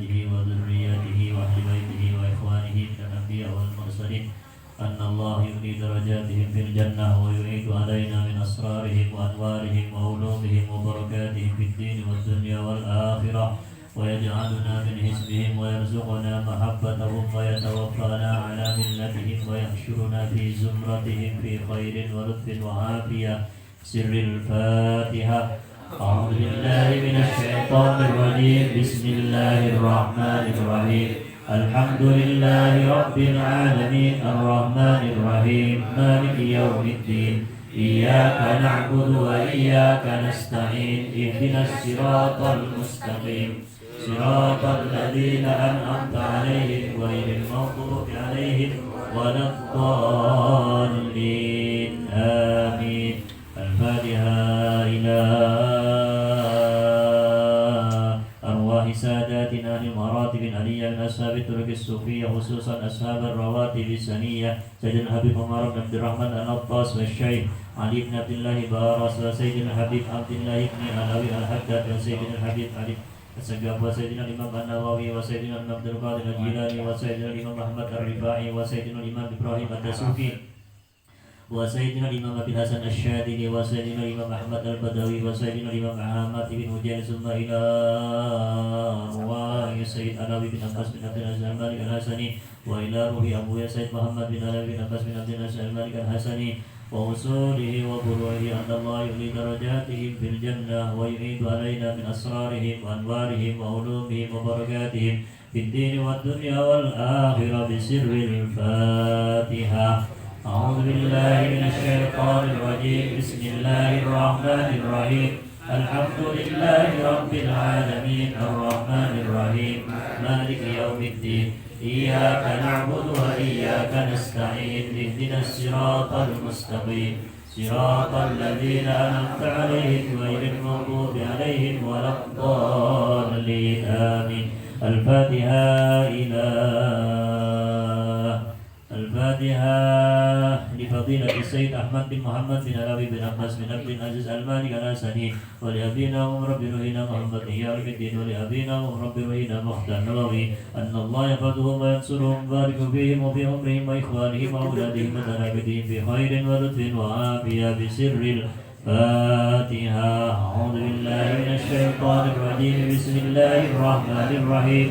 أزواجه وذرياته وأهل بيته وإخوانه من الأنبياء والمرسلين أن الله يؤلي درجاتهم في الجنة ويعيد علينا من أسرارهم وأنوارهم وعلومهم وبركاتهم في الدين والدنيا والآخرة ويجعلنا من حزبهم ويرزقنا محبتهم ويتوفانا على ملتهم ويحشرنا في زمرتهم في خير ولطف وعافية. سر الفاتحة. أعوذ بالله من الشيطان الرجيم. بسم الله الرحمن الرحيم. الحمد لله رب العالمين الرحمن الرحيم مالك يوم الدين إياك نعبد وإياك نستعين اهدنا الصراط المستقيم صراط الذين أنعمت عليهم غير المغضوب عليهم ولا الضالين آمين. الفاتحة إلى أرواح ساداتنا لمراتب عليا من أصحاب الطرق الصوفية خصوصا أصحاب الرواتب السنية سيدنا الحبيب عمر بن عبد الرحمن العباس والشيخ علي بن عبد الله باراس وسيدنا الحبيب عبد الله بن علوي الحداد وسيدنا الحبيب علي السقاف وسيدنا الإمام النووي وسيدنا الإمام عبد القادر الجيلاني وسيدنا الإمام أحمد الرفاعي وسيدنا الإمام إبراهيم الدسوقي وسيدنا الإمام أبي الحسن الشاذلي وسيدنا الإمام أحمد البدوي وسيدنا الإمام أحمد بن مجاهد ثم إلى أرواح سيد علوي بن عباس بن عبد العزيز المالك الحسني وإلى روح أبويا سيد محمد بن علوي بن عباس بن عبد العزيز المالك الحسني ووصوله وبروعه أن الله يعلي درجاتهم في الجنة ويعيد علينا من أسرارهم وأنوارهم وعلومهم وبركاتهم في الدين والدنيا والآخرة بسر الفاتحة. أعوذ بالله من الشيطان الرجيم. بسم الله الرحمن الرحيم. الحمد لله رب العالمين الرحمن الرحيم مالك يوم الدين إياك نعبد وإياك نستعين اهدنا الصراط المستقيم صراط الذين أنعمت عليهم غير المغضوب عليهم ولا الضالين آمين. الفاتحة لفضيلة السيد أحمد بن محمد بن علوي بن عباس بن عبد العزيز المالك الحسني ولأبينا ومرب روحنا محمد إيار الدين ولأبينا ومرب روحنا مختار النووي أن الله يحفظهم وينصرهم ويبارك فيهم وفي عمرهم وإخوانهم وأولادهم وذريتهم بخير ولطف وعافية بسر الفاتحة. أعوذ بالله من الشيطان الرجيم. بسم الله الرحمن الرحيم.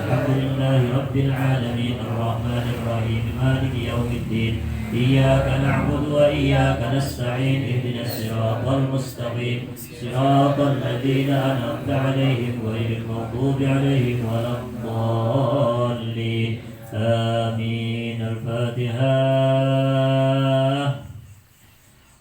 الحمد لله رب العالمين الرحمن الرحيم مالك يوم الدين إياك نعبد وإياك نستعين اهدنا الصراط المستقيم صراط الذين أنعمت عليهم غير المغضوب عليهم ولا الضالين آمين. الفاتحة.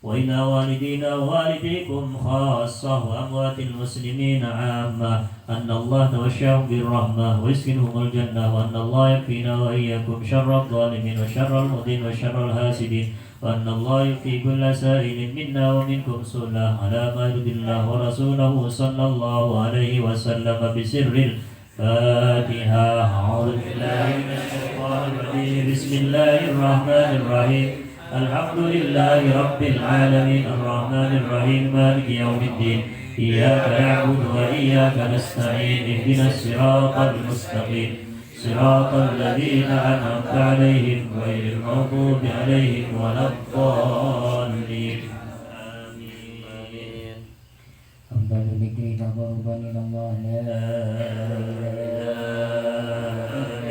وإلى والدينا ووالديكم خاصة وأموات المسلمين عامة أن الله توشاهم بالرحمة ويسكنهم الجنة وأن الله يكفينا وإياكم شر الظالمين وشر المؤذين وشر الحاسدين وأن الله يكفي كل سائل منا ومنكم سؤلا على ما يرضي الله ورسوله صلى الله عليه وسلم بسر الفاتحة. أعوذ بالله من الشيطان الرجيم. بسم الله الرحمن الرحيم. الحمد لله رب العالمين الرحمن الرحيم مالك يوم الدين إياك نعبد وإياك نستعين اهدنا الصراط المستقيم صراط الذين أنعمت عليهم غير المغضوب عليهم ولا الضالين آمين. حمدا لذكرك تقربا إلى الله لا إله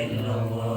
إلا الله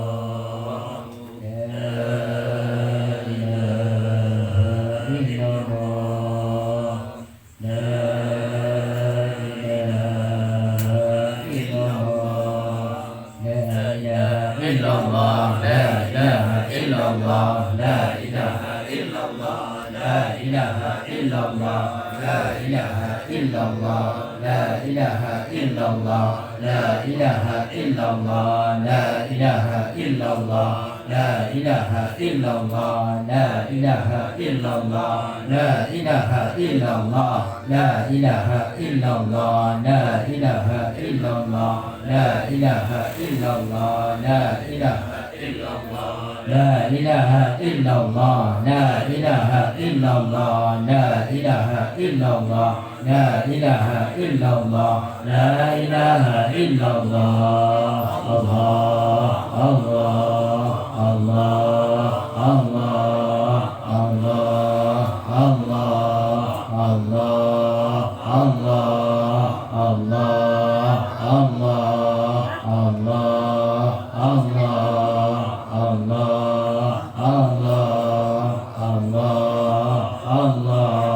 لا إله إلا الله لا إله إلا الله لا إله إلا الله لا إله إلا الله لا إله إلا الله الله الله الله الله الله الله الله الله الله الله الله الله Allah Allah Allah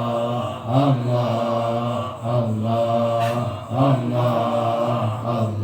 Allah Allah Allah Allah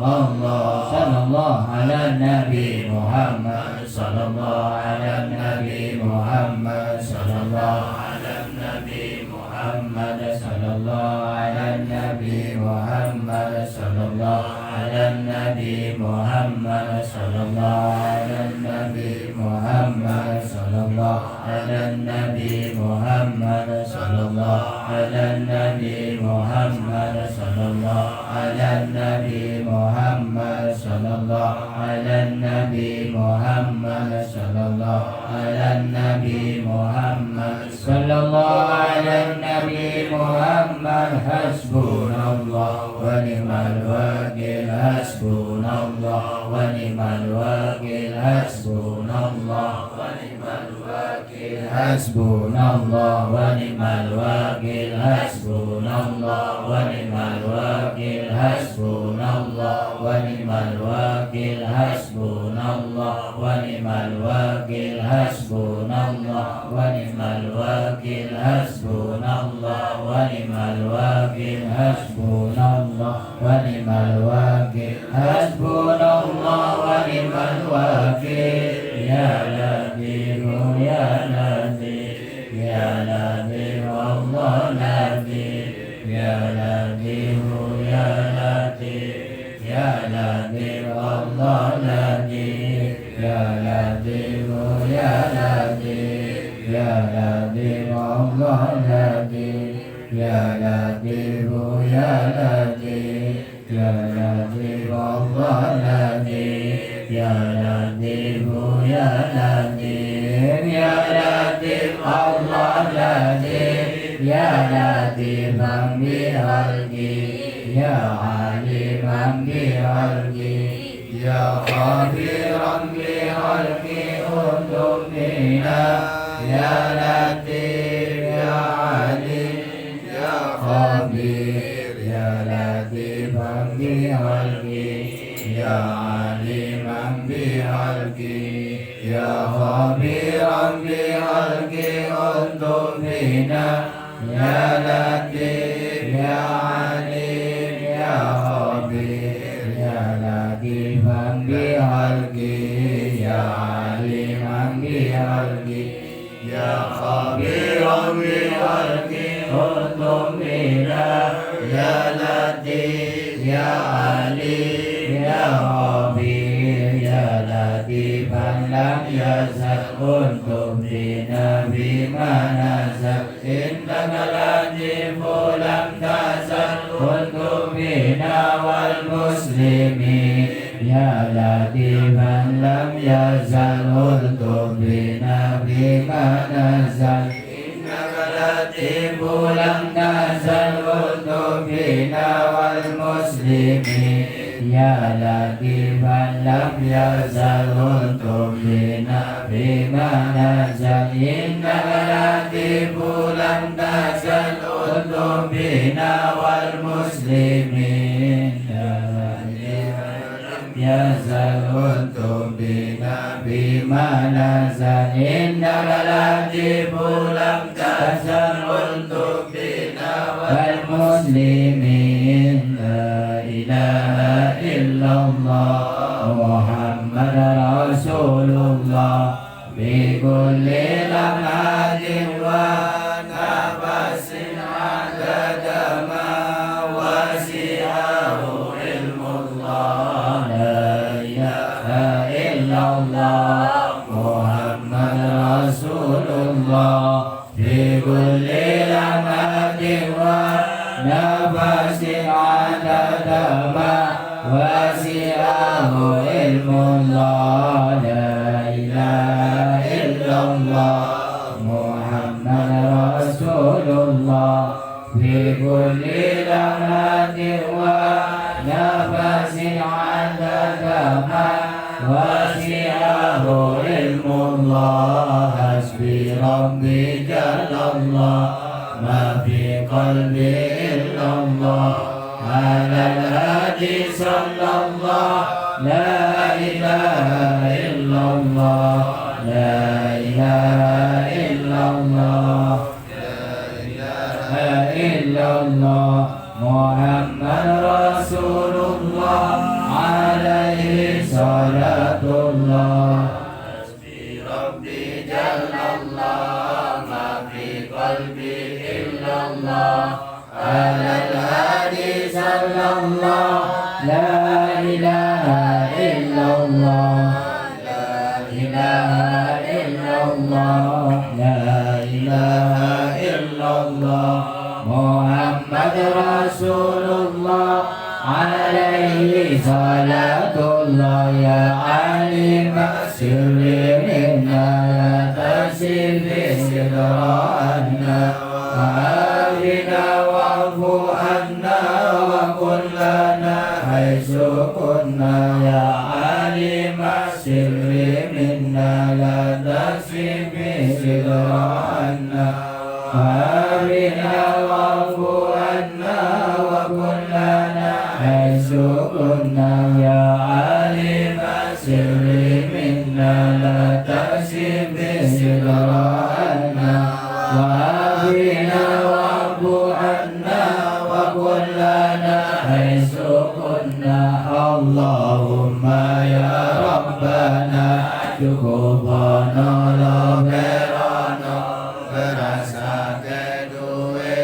Allah sallallahu ala nabi Muhammad sallallahu ala nabi Muhammad sallallahu ala nabi Muhammad sallallahu ala nabi Muhammad sallallahu ala nabi Muhammad sallallahu ala nabi Muhammad sallallahu ala nabi Muhammad sallallahu ala nabi Muhammad sallallahu ala nabi Muhammad sallallahu ala nabi Muhammad sallallahu ala nabi Muhammad sallallahu ala nabi Muhammad hasbunallah wa ni'mal wakil hasbunallah wa ni'mal wakil hasbunallah wa ni'mal wakil hasbunallah wa ni'mal wakil hasbunallah wa ni'mal wakil hasbunallah wa ni'mal wakil hasbunallah wa ni'mal wakil hasbunallah wa ni'mal wakil hasbunallah wa ni'mal wakil hasbunallah wa ni'mal wakil hasbunallah wa ni'mal wakil ya Latif ya Latif ya Latif Allah Latif ya Latif ya Latif ya Latif Allah Latif ya Latif ya Latif ya Latif Allah Latif ya Latif ya Latif ya Latif Allah Latif ya Latif ya Latif ya Latif Allah Latif ya Latifan bi khalqi ya aliman bi khalqi ya khabiran bi khalqi untum bina ya Latif ya alim ya khabir ya Latifan bi khalqi ya aliman bi khalqi ya khabiran bi khalqi untum bina ya Latif ya alim ya khabir ya Latifan bi khalqi ya aliman bi khalqi ya khabiran bi khalqi untum bina ya Latif ya alim ya khabir ya Latifan lam yazal untum bina bima nazal innaka Latifun lam tazal untum bina wal muslimin ya Latifan lam yazal untum bina bima nazal innaka Latifun lam tazal untum bina wal muslimin ya Latifan lam yazal untum bina bima nazal innaka Latifun lam tazal untum bina wal muslimin yazal untum bina bima nazal innaka Latifun lam tazal untum bina wal muslimin la ilaha illallah Muhammad Rasulullah bi kulli lamhatin wa nafasin adada ma wasi'ahu ilmullah la ilaha illallah Muhammad Rasulullah bi kulli lamhatin wa nafasin adada ما وسعه علم الله لا إله إلا الله محمد رسول الله في كل لمحة ونفس عدد ما وسعه علم الله حسبي ربي جل الله ما في قلبي إلا الله على الهادي صلى الله لا إله إلا الله لا إله إلا الله لا إله إلا الله محمد رسول الله عليه صلاة الله حسبي ربي جل الله ما في قلبي إلا الله على الهادي صلى الله لا إله إلا الله لا إله إلا الله لا إله إلا الله محمد رسول الله عليه صلاة الله يا عليم السر منا لا تسب سرنا وآلنا واعف عنا وكن لنا حيث كنا يا عليم السر منا لا تسب سرنا وآلنا واعف عنا وكن لنا حيث كنا يا عليم السر منا لا تسب سرنا وآلنا واعف عنا وكن لنا حيث كنا اللهم يا ربنا cukupana loberana berasa keduwe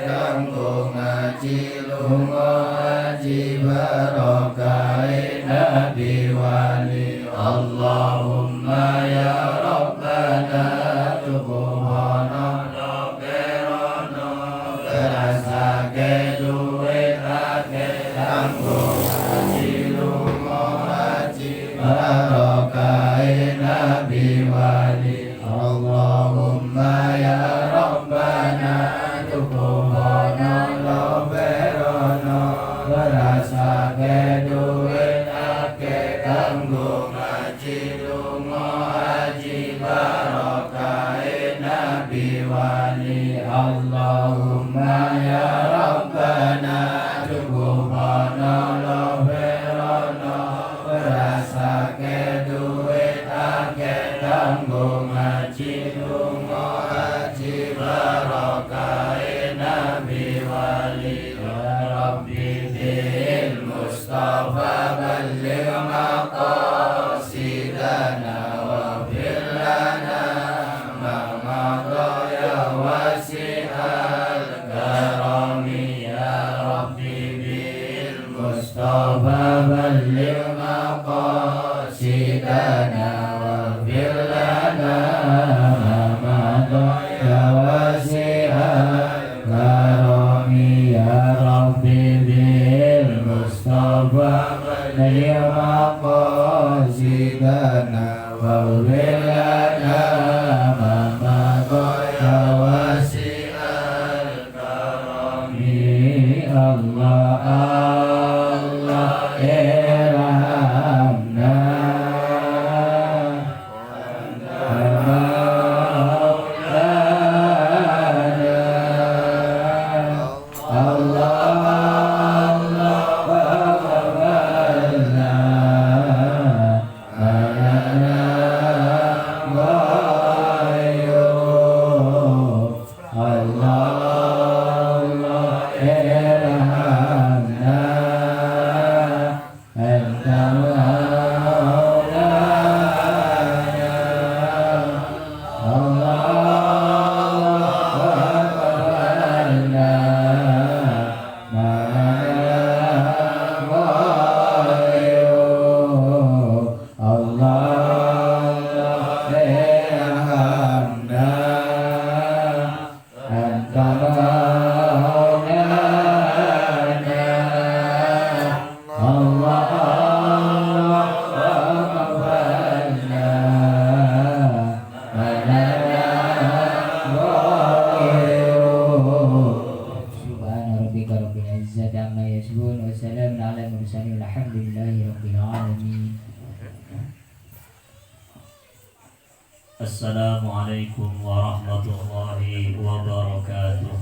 kanggo ngaji lunga haji barokai nabi wali Allahumma ya rabbana cukupana loberana berasa keduwe kanggo ngaji lunga haji barokai nabi wali Allahumma ya rabbana cukupana loberana berasa keduwe kanggo ngaji lunga haji barokai nabi wali Allahumma ya rabbana cukupana loberana berasa keduwe kanggo ngaji lunga haji barokai nabi wali ya rabbi bil mustafa balligh maqasidana wa bil lana ma madaya wasi'al karami ya rabbi bil mustafa balligh maqasidana wa bil lana ma madaya wasi'al karami ya rabbi bil mustafa balligh maqasidana wa bil lana ma madaya wasi'al karami Allah Allah irhamna وسلام على المرسلين الحمد لله رب العالمين. Assalamualaikum warahmatullahi wabarakatuh.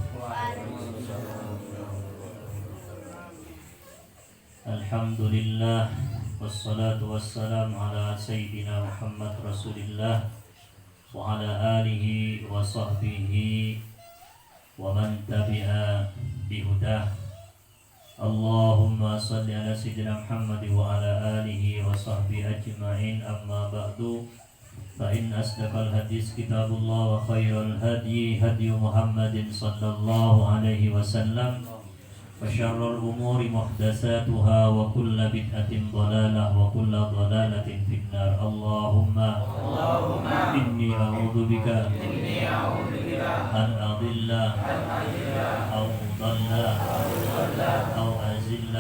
Alhamdulillah, wassalatu wassalamu ala sayyidina Muhammad Rasulillah wa ala alihi wa sahbihi wa man tabi'a bihudah. Allahumma salli ala sayyidina Muhammad wa ala alihi wa sahbihi ajma'in, amma ba'du. Fa in asdaqal hadis kitabullah wa khairal hadi hadi Muhammadin sallallahu alaihi wasallam. وشر الأمور محدثاتها وكل بدعة ضلالة وكل ضلالة في النار. اللهم إني أعوذ بك أن أضل أو أضل أو أزل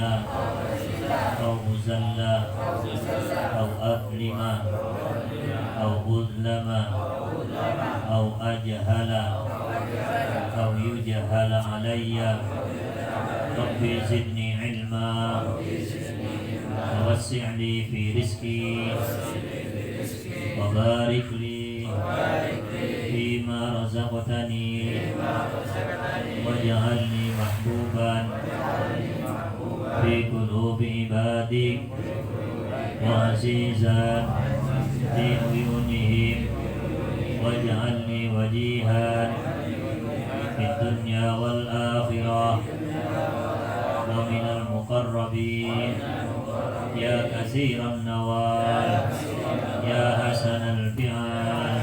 أو أزل أو أظلم أو أظلم أو أجهل أو يجهل علي. ربي زدني علما ووسع لي في رزقي وبارك لي فيما رزقتني واجعلني محبوبا في قلوب عبادك وعزيزا في عيونهم واجعلني وجيها في الدنيا والآخرة ومن المقربين يا كثير النوال يا حسن الفعال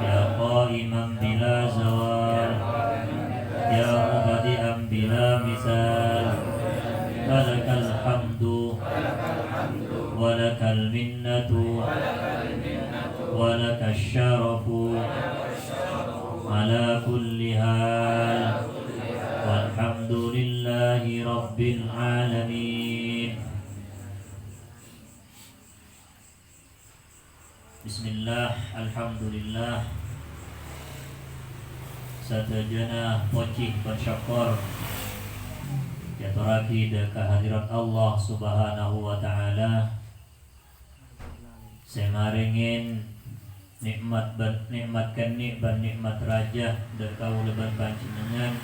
يا قائما بلا زوال يا مبدئا بلا مثال. فلك الحمد ولك المنة ولك الشرف على كل حال والحمد لله رب العالمين. Bismillah, alhamdulillah. Satajana pocih bersyukur yaturaki da kehadirat Allah subhanahu wa ta'ala. Semaringin nikmatkan nikmat raja dan kau leban panjenengan.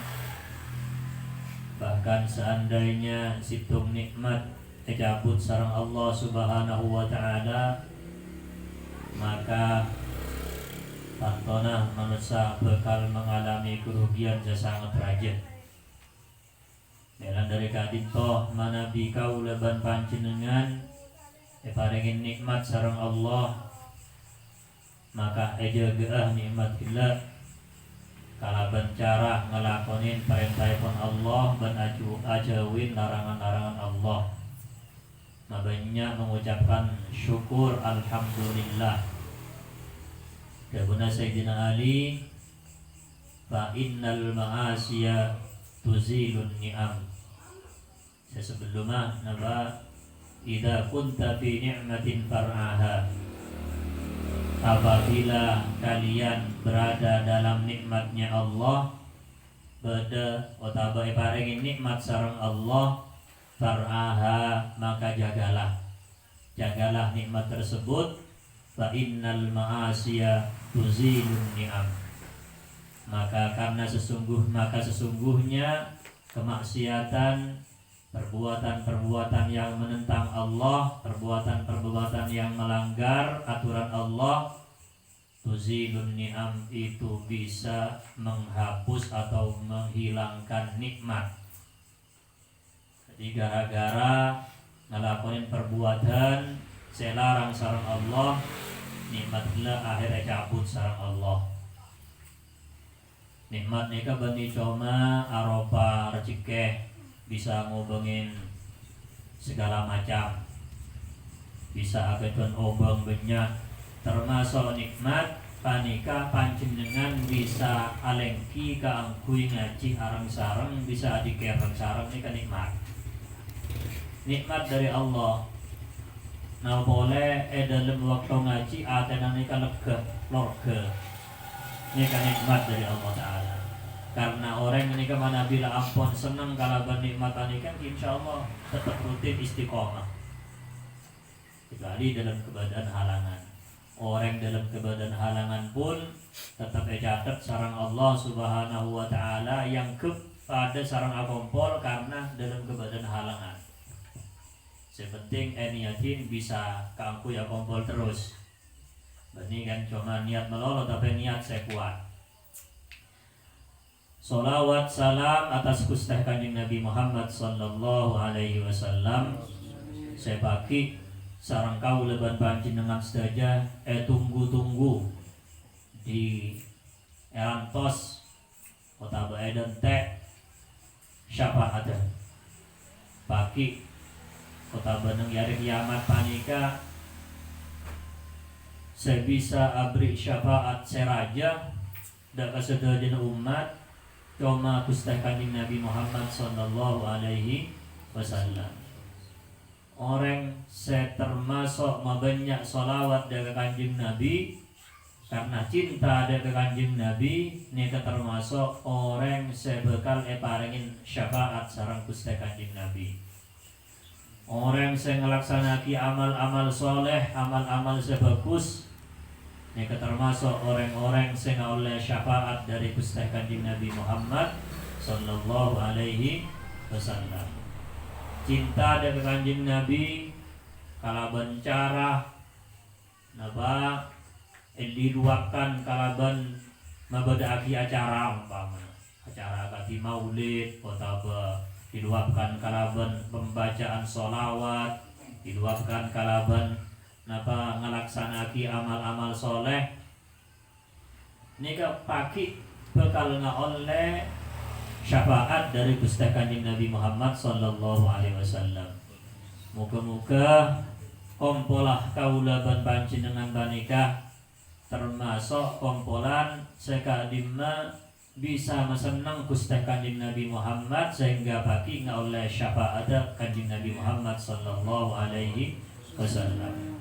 Bahkan seandainya situng nikmat tercabut sareng Allah subhanahu wa ta'ala, maka tantona manusia bakal mengalami kerugian sangat raja. Dalam dari kadito manabi kau leban panjenengan paringin nikmat sareng Allah, maka eja geah nikmat gila kalaban cara ngelakonin perintahipun Allah dan ajawin larangan-larangan Allah. Makanya mengucapkan syukur alhamdulillah. Kabuna Sayyidina Ali, fa innal ma'asiya tuzilun ni'am. Sebelumnya naba idza kunta fi ni'matin far'aha. Apabila kalian berada dalam nikmatnya Allah, beda otabai paringin nikmat sareng Allah, far'aha, maka jagalah nikmat tersebut. Fa innal ma'asiya tuzilun ni'am. Maka sesungguhnya kemaksiatan, perbuatan-perbuatan yang menentang Allah, perbuatan-perbuatan yang melanggar aturan Allah, tuzilun ni'am, itu bisa menghapus atau menghilangkan nikmat. Jadi gara-gara ngelakonin perbuatan selarang sareng Allah, nikmatnya akhirnya cabut sareng Allah. Nikmat nika bani coma aropa recikeh, bisa ngobengin segala macam, bisa ageton obeng banyak, termasuk nikmat panika panjenengan bisa alengki kaangkui ngaji arang sareng, bisa adikereng sareng, ini kan nikmat dari Allah. Nah boleh dalam waktu ngaji atenan nika lega lorga, ini kan nikmat dari Allah Ta'ala. karena orang ini kemana bila ampun senang kalaban nikmatan ikan insyaallah tetap rutin istiqomah kecuali dalam keadaan halangan. Orang dalam keadaan halangan pun tetap catat sarang Allah Subhanahu wa taala yang kepada sarang akompol karena dalam keadaan halangan. Sepenting niatin bisa kaangku ya kompol terus. Bani kan cuma niat melolo tapi niat saya kuat. Salawat salam atas kustah kanjeng Nabi Muhammad sallallahu alaihi wasallam. Saya bagi sarang kau leban panjenengan saja tunggu-tunggu di erantos kota Baedan teh syafaat bagi kota Bandung yari kiamat panika saya bisa abri syafaat seraja dak kasedajana umat cuma kustah kanjeng Nabi Muhammad sallallahu alaihi wasallam. Orang saya termasuk banyak salawat dari kanjeng Nabi karena cinta dari kanjeng Nabi ini termasuk orang saya bakal parengin syafaat sarang kustah kanjeng Nabi. Orang saya ngelaksanaki amal-amal soleh, amal-amal saya bagus ini termasuk orang-orang saya oleh syafaat dari kustah kanjeng Nabi Muhammad sallallahu alaihi wasallam. Cinta dari kanjeng Nabi kalaban cara napa diluapkan kalaban mabadaaki acara umpama acara kati maulid atau diluapkan kalaban pembacaan sholawat diluapkan kalaban napa ngelaksanaki amal-amal soleh nika pagi bakal oleh syafaat dari kustah kanjeng Nabi Muhammad sallallahu alaihi wasallam. Muga-muga kompolah kaula ban panjenengan banika termasuk kompolan sekadimna bisa mesenang kustah kanjeng Nabi Muhammad sehingga bagi oleh syafaat kanjeng Nabi Muhammad sallallahu alaihi wasallam.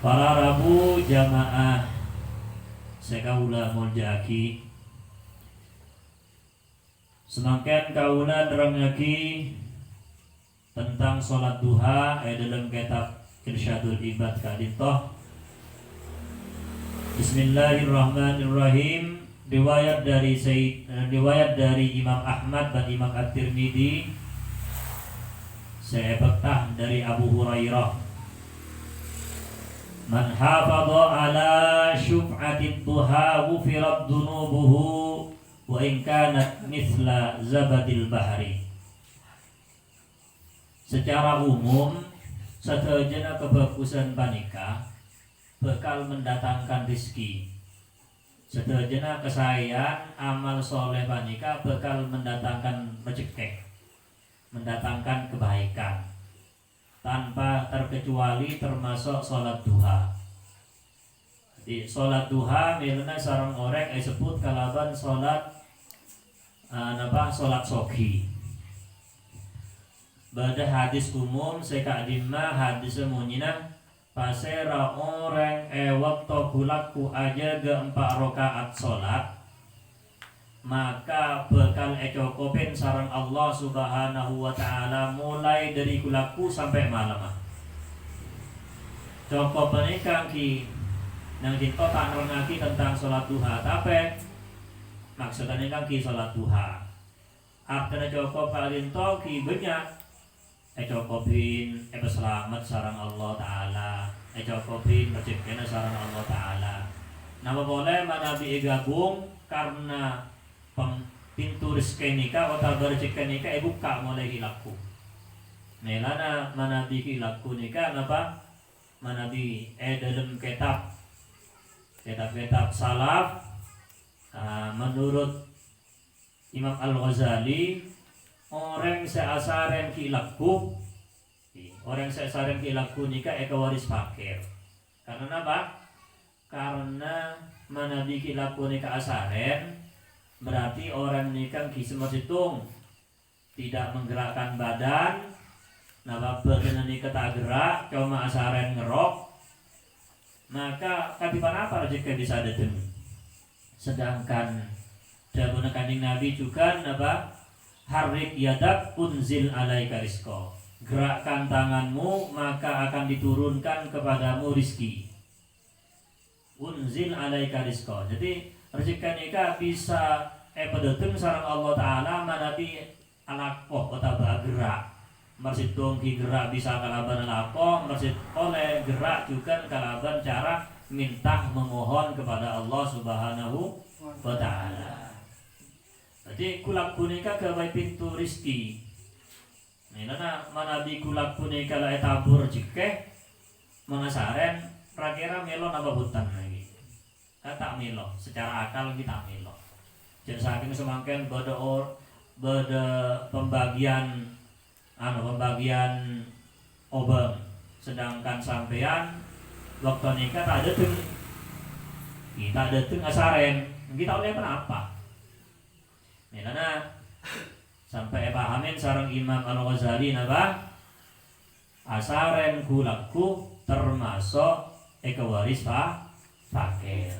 Para Rabu jamaah sekaula muljaki semakin kaula derang lagi tentang sholat duha dalam kitab Irsyadul Ibad kadintoh. Bismillahirrahmanirrahim. Riwayat dari Imam Ahmad dan Imam At-Tirmidzi. Saya betah dari Abu Hurairah. Man hafadha ala syuf'atid duha ghufirat dunubuhu wa in kanat mithla zabadil bahri. Secara umum sadayana kebagusan panika bakal mendatangkan rizki. Sadayana kesayaan amal soleh panika bakal mendatangkan rezeki, mendatangkan kebaikan tanpa terkecuali termasuk sholat duha. Di sholat duha milena sarang orang sebut kalaban sholat sholat sogi. Pada hadis umum sekadimah hadis semuanya pasera orang waktu kulaku aja ke 4 rakaat sholat maka bakal cukupin sarang Allah Subhanahu wa taala mulai dari kulaku sampai malam. Cukup menikah ki nang kita tak nerangaki tentang sholat duha tapi maksudnya kan ki sholat duha artinya cukup paling ki banyak cukupin selamat sarang Allah taala cukupin rezekina sarang Allah taala. Nama boleh manabi gabung karena pintu rezeki nikah atau rezeki nikah buka mulai hilaku melana manabi hilaku nikah apa manabi dalam kitab salaf menurut Imam Al-Ghazali orang seasaren kilaku nikah waris fakir. Karena apa? Karena manabi kilaku nikah asaren berarti orang nikah kisah hitung tidak menggerakkan badan. Nah badan nikah tak gerak cuma asaren ngerok maka katipan apa rezeki bisa datang. Sedangkan Dawuh Kanjeng Nabi juga apa? Harrik yadak unzil alaika rizqa. Gerakkan tanganmu maka akan diturunkan kepadamu rizki. Unzil alaika rizqa. Jadi rezeki nika bisa pedeteng sareng Allah Ta'ala manabi alakoh utawa gerak. Marsid dongki gerak bisa kalaban alakoh, marsid oleh gerak juga kalaban cara minta memohon kepada Allah Subhanahu wa Ta'ala. Jadi kulak punika gawe pintu rizki. Nana manabi kulak punika lae tabur jike mengasaren prakira melo napa hutan lagi. Kata melo secara akal kita melo. Jadi saking semangken beda pembagian obeng, sedangkan sampean waktu nikah tak ada tuh kita ada tuh asaren kita oleh kenapa? Karena sampai pahamin sareng Imam Al-Ghazali napa asaren kulakku termasuk waris fakir.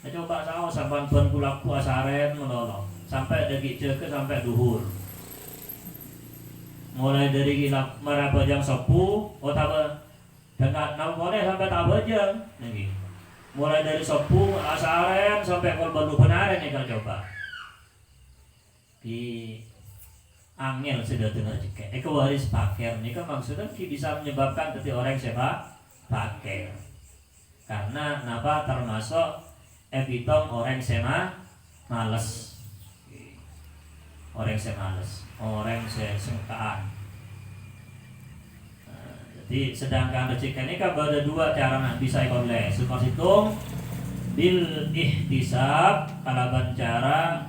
Nah, coba saya sampai pun kulakku asaren menolong sampai dari jeke sampai duhur. Mulai dari kilap merabajang sepuh, otak dengan nama boleh sampai tabajang, nih. Mulai dari sepuh asaren sampai korban benar ini kan coba. Di angel sudah dengar juga. Waris fakir ini kan maksudnya bisa menyebabkan tadi orang siapa fakir. Karena napa termasuk epitome orang sema males. Orang semales, orang sengkaan. Jadi sedangkan rezeki ini kan ada dua cara bisa oleh. Supasitung bil ihtisab kalaban cara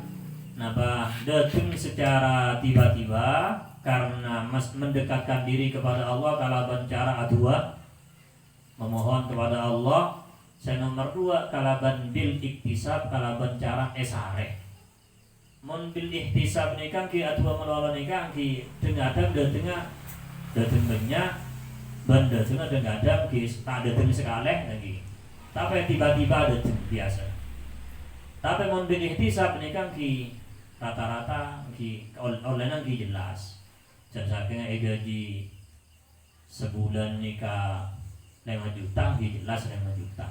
napa datang secara tiba-tiba karena mendekatkan diri kepada Allah kalaban cara adua memohon kepada Allah. Saya nomor dua kalaban bil ihtisab kalaban cara esare. Mon bil ihtisab nikah ki adua melolo nikah ki dengadang datengnya benda tengah dengadang ki tak dateng sekali lagi. Tapi tiba-tiba dateng biasa. Tapi mon bil ihtisab nikah ki rata-rata ki oleh ki jelas. Dan saking gaji sebulan nikah 5 juta ki jelas 5 juta.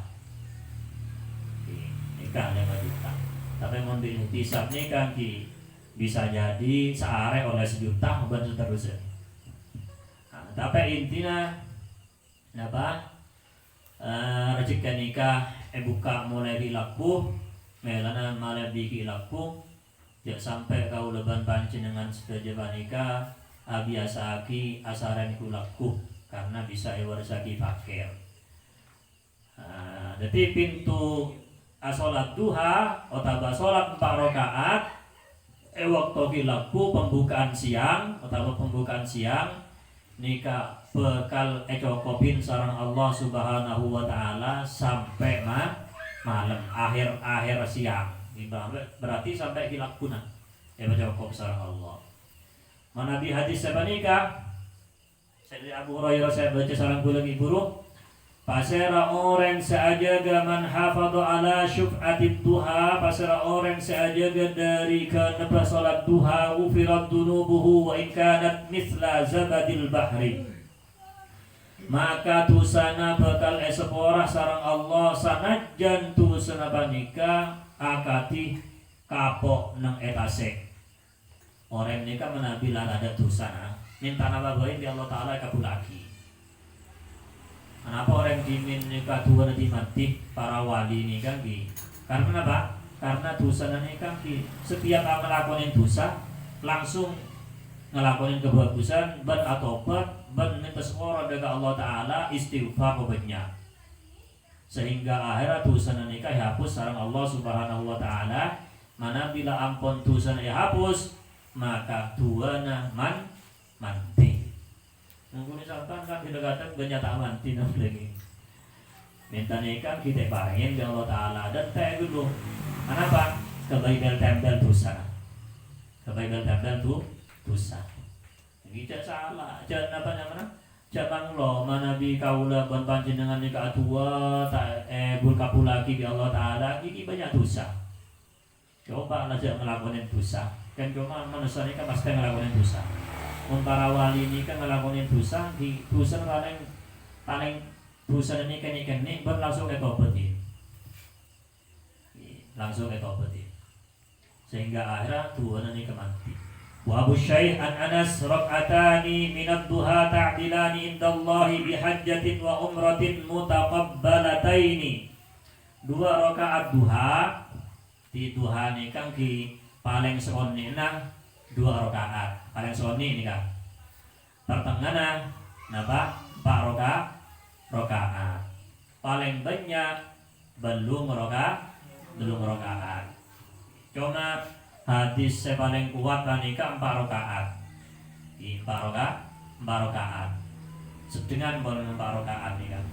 Nikah 5 juta. Tapi mon bil ihtisab nikah ki bisa jadi seare oleh 1 juta dan seterusnya. Nah, tapi intinya apa? Rezeki nikah buka mulai dilaku melana malah biki laku. Jak sampai kau leban panjenengan sedaja nikah biasa aki asaran iku laku karena bisa warisaki fakir. Jadi pintu salat duha utawa salat 4 rakaat waktu kilaku pembukaan siang nikah bekal cokopin sareng Allah Subhanahu wa Ta'ala sampai malam akhir siang. Berarti sampai kilakuna cokop sareng Allah. Manabi hadis siapa nikah? Saya Abu Hurairah saya baca sareng kula guru. Pasera orang seajaga man hafadhu ala syuf'atid duha. Pasera orang seajaga dari kenapa salat duha ufirat dunubuhu wa ikanat mithla zabadil bahri. Maka tusana bakal esepora sarang Allah sanajan tusana panika akati kapok nang etase. Orang nikah menabilan ada tusana minta nama baik di Allah Ta'ala kabulaki. Kenapa orang dimin nikah dua nanti mati para wali nikah ki? Karena apa? Karena dosa nikah ki. Setiap ngelakonin dosa langsung ngelakonin kebagusan ban atobat ban minta sepora dari Allah Ta'ala istighfar banyak. Sehingga akhirat dosa nikah dihapus sareng Allah Subhanahu wa Ta'ala. Mana bila ampun dosa dihapus maka duana mati. Mungkin misalkan kan tidak kata banyak tak mati lagi. Minta nikah kita parangin ke Allah Ta'ala dan teh dulu. Kenapa? Kebaikan tempel dosa. Kebaikan tempel tu dosa. Kita salah. Jangan apa namanya? Jangan lo manabi kaula ban panjenengan nikah tua tak bul kapulaki di Allah Ta'ala ini banyak dosa. Coba aja ngelakuin dosa. Kan cuma manusia ini kan pasti ngelakuin dosa. Para wali ini kan ngelakuin dosa di dosa paling dosa ini kene berlangsung ke tobatin. Langsung ke tobatin. Sehingga akhirnya Tuhan ini kemati. Wa Abu Syekh an Anas rak'atani minad duha ta'dilani indallahi bihajjatin wa umratin mutaqabbalataini. 2 rakaat duha di duha ini kan di paling soni nah 2 rakaat paling soni ini kan pertengahan napa 4 rakaat paling banyak belum rakaat cuma hadis yang paling kuat panika 4 rakaat di 4 rakaat sedengan boleh 4 rakaat ini kan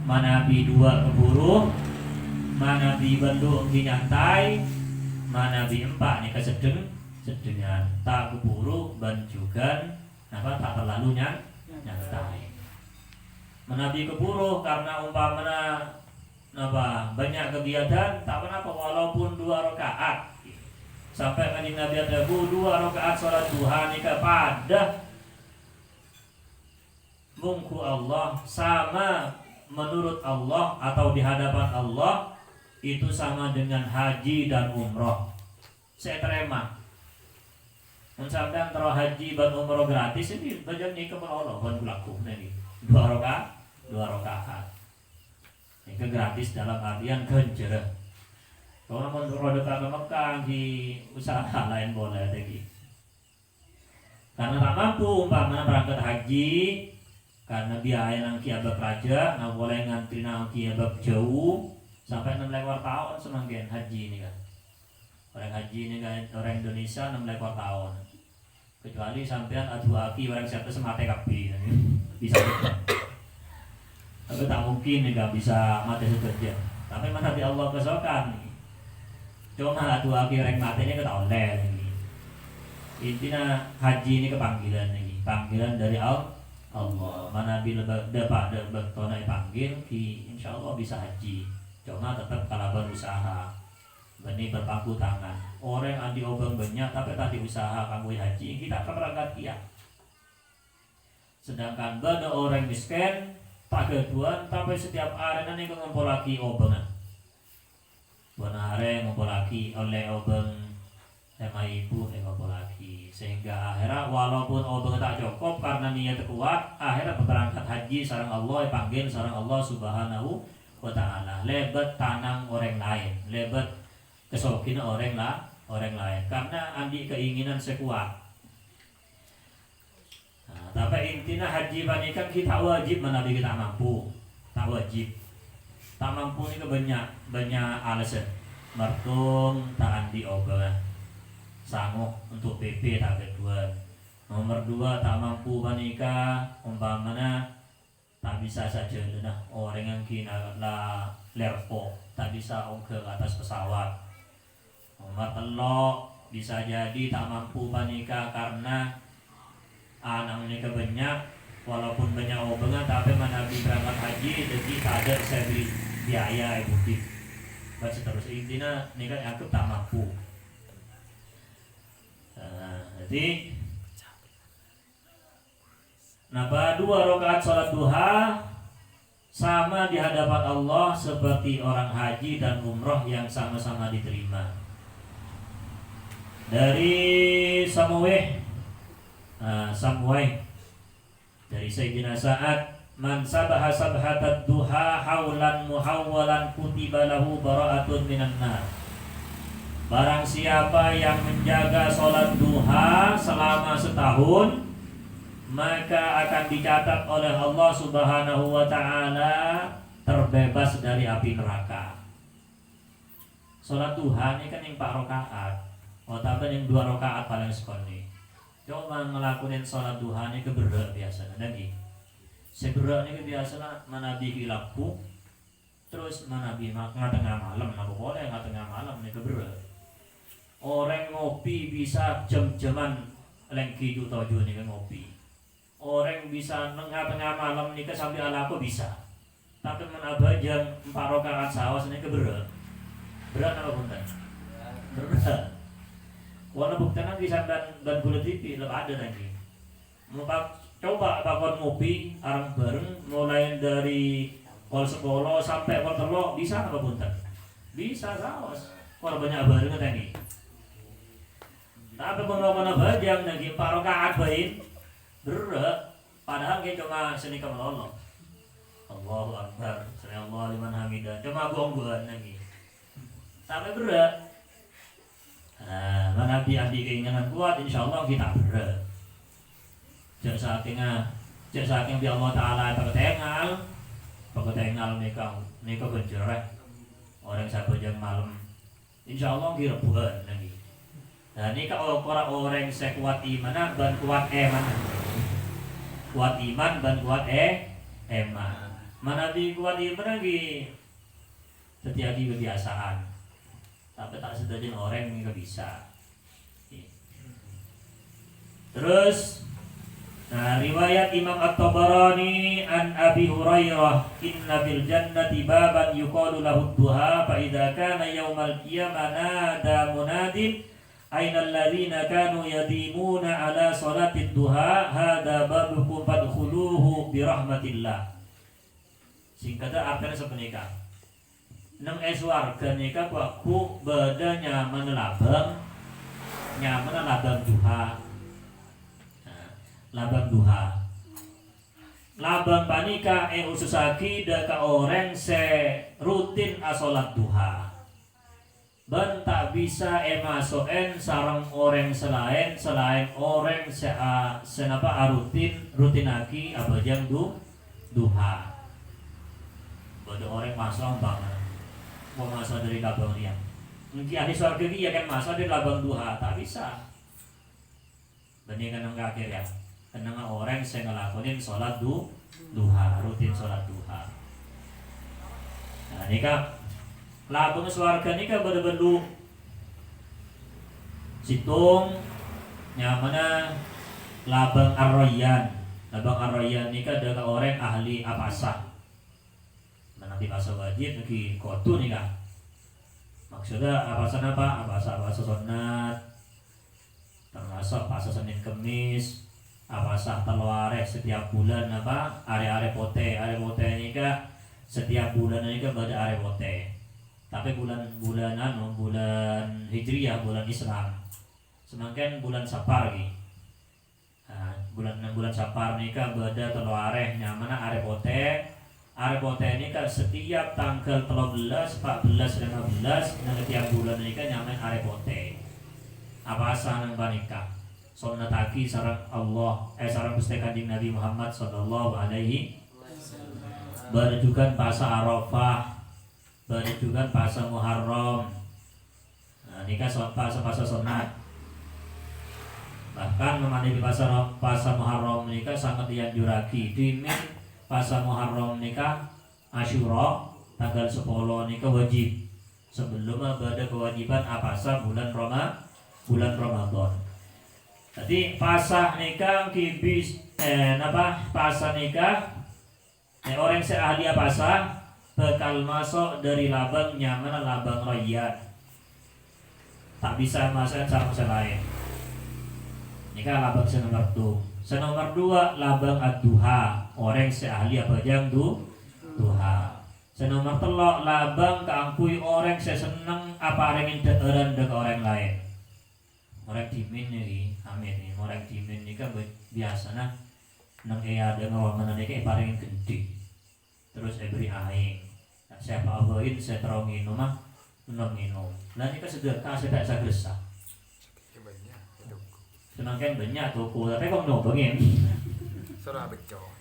manabi 2 keburu manabi bendu nyantai manabi 4 nih sedengan tak keburu dan juga apa tak terlalu nyantai manabi keburu karena umpamanya apa banyak kegiatan tak kenapa walaupun 2 rakaat sampai kanjeng Nabi ada 2 rakaat salat duha nika pada mungku Allah sama menurut Allah atau di hadapan Allah itu sama dengan haji dan umroh. Saya terima. Sampai antara haji dan umroh gratis ini bagian ini kepada Allah bukan berlaku nih 2 rakaat. Ini gratis dalam artian ganjar. Kalau mau roda ke Mekah di usaha lain boleh lagi. Karena tak mampu umpamanya berangkat haji karena biaya nang kiabab raja, nang boleh ngantri nang kiabab jauh sampai 6 lekor tahun semanggian haji ini kan. Orang haji ini kan orang Indonesia 6 lekor tahun. Kecuali sampean adu aki orang siapa semate kapi bisa. Tapi tak mungkin nih bisa mati sekerja. Tapi mana di Allah kesokan. Cuma adu aki orang mati ini kita oleh lagi. Intinya haji ini kepanggilan lagi, panggilan dari Allah. Mana bila dapat bertonai panggil, insya Allah bisa haji. Cuma tetap kalau berusaha, benih berpangku tangan. Orang andi obeng banyak tapi tadi usaha kamu haji, kita akan berangkat iya. Sedangkan pada orang miskin tak keduan tapi setiap hari nanti ngumpul lagi obengan. Benar ngumpul lagi oleh obeng sama ibu ngumpul lagi sehingga akhirnya walaupun obeng tak cukup karena niat kuat akhirnya berangkat haji sareng Allah panggil sareng Allah Subhanahu wa ta'ala lebat tanang orang lain lebat kesokin orang lain karena andi keinginan sekuat. Nah, tapi intinya haji panikan kita wajib menabi kita mampu tak wajib tak mampu ini banyak alasan mertung tak andi obeng sanggup untuk PP tak kedua nomor 2 tak mampu panika umpamanya tak bisa saja nah orang yang kina lah lerpo tak bisa ke atas pesawat. Nomor 3 bisa jadi tak mampu panika karena anaknya kebanyak walaupun banyak obengan tapi mana berangkat haji jadi tak ada seri biaya ibu dan seterusnya intinya ini kan aku tak mampu. Jadi napa 2 rakaat salat duha sama di hadapan Allah seperti orang haji dan umroh yang sama-sama diterima. Dari Samuweh dari Sayyidina Sa'ad man sabaha sabhatad duha haulan muhawwalan kutiba lahu bara'atun minan nar. Barang siapa yang menjaga sholat duha selama setahun maka akan dicatat oleh Allah Subhanahu wa ta'ala terbebas dari api neraka. Sholat duha ini kan yang 4 rakaat tapi yang 2 rakaat paling sekali. Cuma ngelakuin sholat duha ini keberat biasanya lagi. Seberat ini biasanya manabi hilapku terus manabi ngatengah malam nah boleh ngatengah malam ini keberat. Orang ngopi bisa jam-jaman lengki itu tojo nih kan ngopi. Orang bisa tengah malam nih sambil alaku bisa. Tapi menabah jam 4 rakaat sawas ini keberat. Berat apa punten? Berat. Warna buktian lagi dan kulit TV lebih ada lagi. Coba bakon ngopi arang bareng mulai dari kol sepolo sampai kol telo bisa apa punten? Bisa saos. Kalau banyak bareng tadi. Tapi pembangunan bajang lagi parokaat bain berat. Padahal kita cuma seni kemelolo. Allahu Akbar. Sami Allah liman hamidah. Cuma gongguan lagi. Sampai berat. Mana hati keinginan kuat, insya Allah kita berat. Cek saking di Allah Ta'ala paketengal mereka bencereh orang sahabat yang malam, insya Allah direbuhan lagi. Nah ini kalau orang sekuat iman dan kuat eman, kuat iman dan kuat eman. Mana di kuat iman lagi terjadi kebiasaan, tapi tak sedajan orang ini bisa. Terus riwayat Imam At-Tabarani an Abi Hurairah inna fil jannati baban yuqalu lahu duha fa idza kana yaumal qiyamah nada munadin aina alladziina kanu yadimuna ala salati duha hadza babukum fadkhuluhu bi rahmatillah. Singkatnya artinya sepenika nang warga nika ku beda nyaman labang duha. Labang duha labang panika ususaki daka orang se rutin asolat duha ben tak bisa masoen sarang orang selain orang senapa rutinaki abajang duha bodoh orang masuk banget mau masuk dari labang dia mungkin ahli surga dia kan masuk dari labang duha tak bisa bandingkan dengan akhir ya. Karena orang saya ngelakuin sholat duha, rutin sholat duha. Nah ini kan labang swarga ini kan bener-bener situng nyamana labang arroyan. Labang arroyan ini kan ada orang ahli apasa. Nanti pasal wajib lagi kotu nih kan. Maksudnya apasa apa? Apasa sunat. Termasuk pasal Senin Kemis. Apasah telware setiap bulan are pote ini kan setiap bulan ini kan pada are pote tapi bulan hijriyah bulan Islam semakin bulan Safar lagi bulan Safar ini kan pada telware nyamana are pote ini kan setiap tanggal 13, 14, 15 setiap bulan ini kan nyaman are pote apasah nang banika sunnataki sarang Allah sarang Gusti Kanjeng Nabi Muhammad sallallahu alaihi berjukan pasa Arafah berjukan pasa Muharram nikah pasa sunat bahkan memandikan pasa Muharram nikah sangat dianjuraki dimin pasa Muharram nikah Asyura tanggal 10 nikah wajib sebelum ada kewajiban apasa bulan Ramadan. Jadi pasah nikah kibis pasah nikah orang seahli pasah bekal masuk dari labang nyaman labang rayyan tak bisa masuk cara lain. Nikah labang senomor 2 labang ad-duha orang seahli abajang duha. Senomor 3 labang keangkui orang seseneng apa ringin deeran dek orang lain. Orang dimin nih, amin nih. Orang dimin nih kan biasa nang ada ngawaman nih kayak paling gede. Terus beri aing. Siapa abain saya terong minum minum. Lah ini kan sedekah saya tak sagresah. Semakin banyak toko, tapi kok nobengin. Surah beco.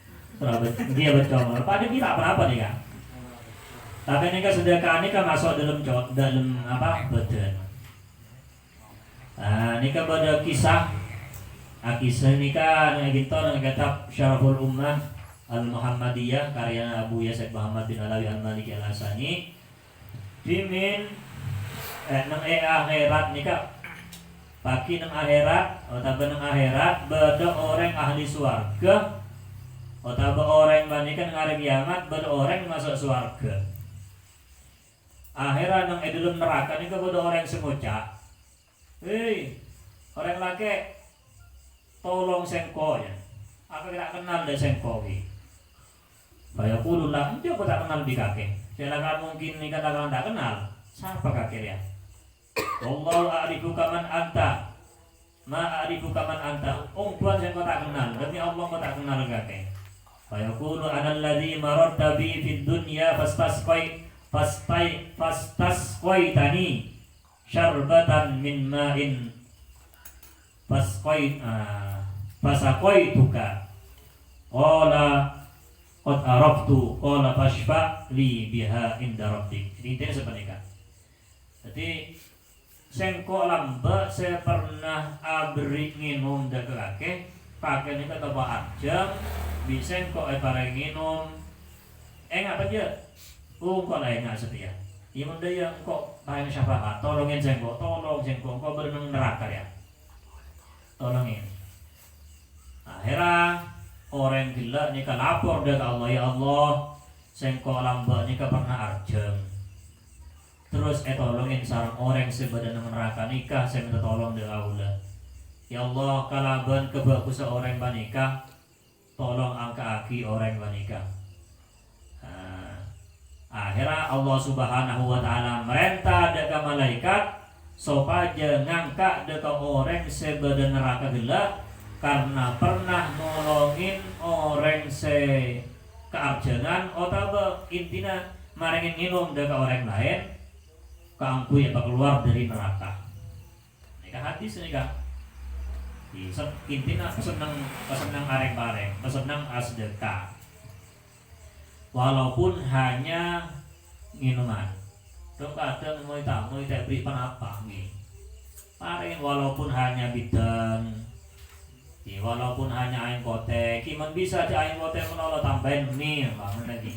Dia beco. Pada kita apa nih kan? Tapi ini kan sedekah ini kan masuk dalam badan. Nah, ini kan pada kisah ini kan gitu yang kitab Syarahul Ummah Al-Muhammadiyah karya Abu Yazid Muhammad bin Alawi Al-Maliki Al-Hasani dimin nang akhirat nikah pagi nang akhirat atau nang akhirat beda orang ahli swarga atau orang manikan ngarep kiamat beda orang masuk swarga akhirat nang dalam neraka nikah beda orang semucak hei orang laki tolong sengko ya, aku tidak kenal deh sengko ini. Bayar puluh lah, itu aku tak kenal di kakek. Silakan mungkin ini katakan tak kenal, siapa kakek ya? Wallahu a'rifuka man anta, ma a'rifuka man anta. Tuhan sengko tak kenal, demi Allah kau tak kenal kakek. Fayaqulu ana alladhi mararta bi fid dunya fastasqaitani syarbatan min ma'in fasaqaituka qala qad araftu qala fashfa li biha inda rabbik. Ini seperti kan. Jadi sengko lamba saya pernah abri nginum dak kakek ini kata Pak Arjang bisa kok bareng nginum apa aja kok lain nggak setia iya menda yang kok bayang syafaat tolongin sengko kok berenang neraka ya tolongin akhirnya orang gila nikah lapor dia ke Allah ya Allah sengko lamba nikah pernah Arjang terus tolongin sarang orang sebadan neraka nikah saya minta tolong dia Allah. Ya Allah, kalaban kebagusan orang banikah, tolong angka aki orang banikah. Akhirnya Allah Subhanahu wa Ta'ala merintah deka malaikat supaya ngangkat deka orang sebadan neraka gelap karena pernah nolongin orang se kearjangan atau intinya maringin minum deka orang lain keangku ya keluar dari neraka. Nikah hadis nikah. Intinya senang areng-bareng, senang asdeka. Walaupun hanya minuman. Kadang mau tak beri apa nih. Paling walaupun hanya bidang, walaupun hanya aing kotek, kiman bisa aja aing kotek menolong tambahin mie, bangun lagi.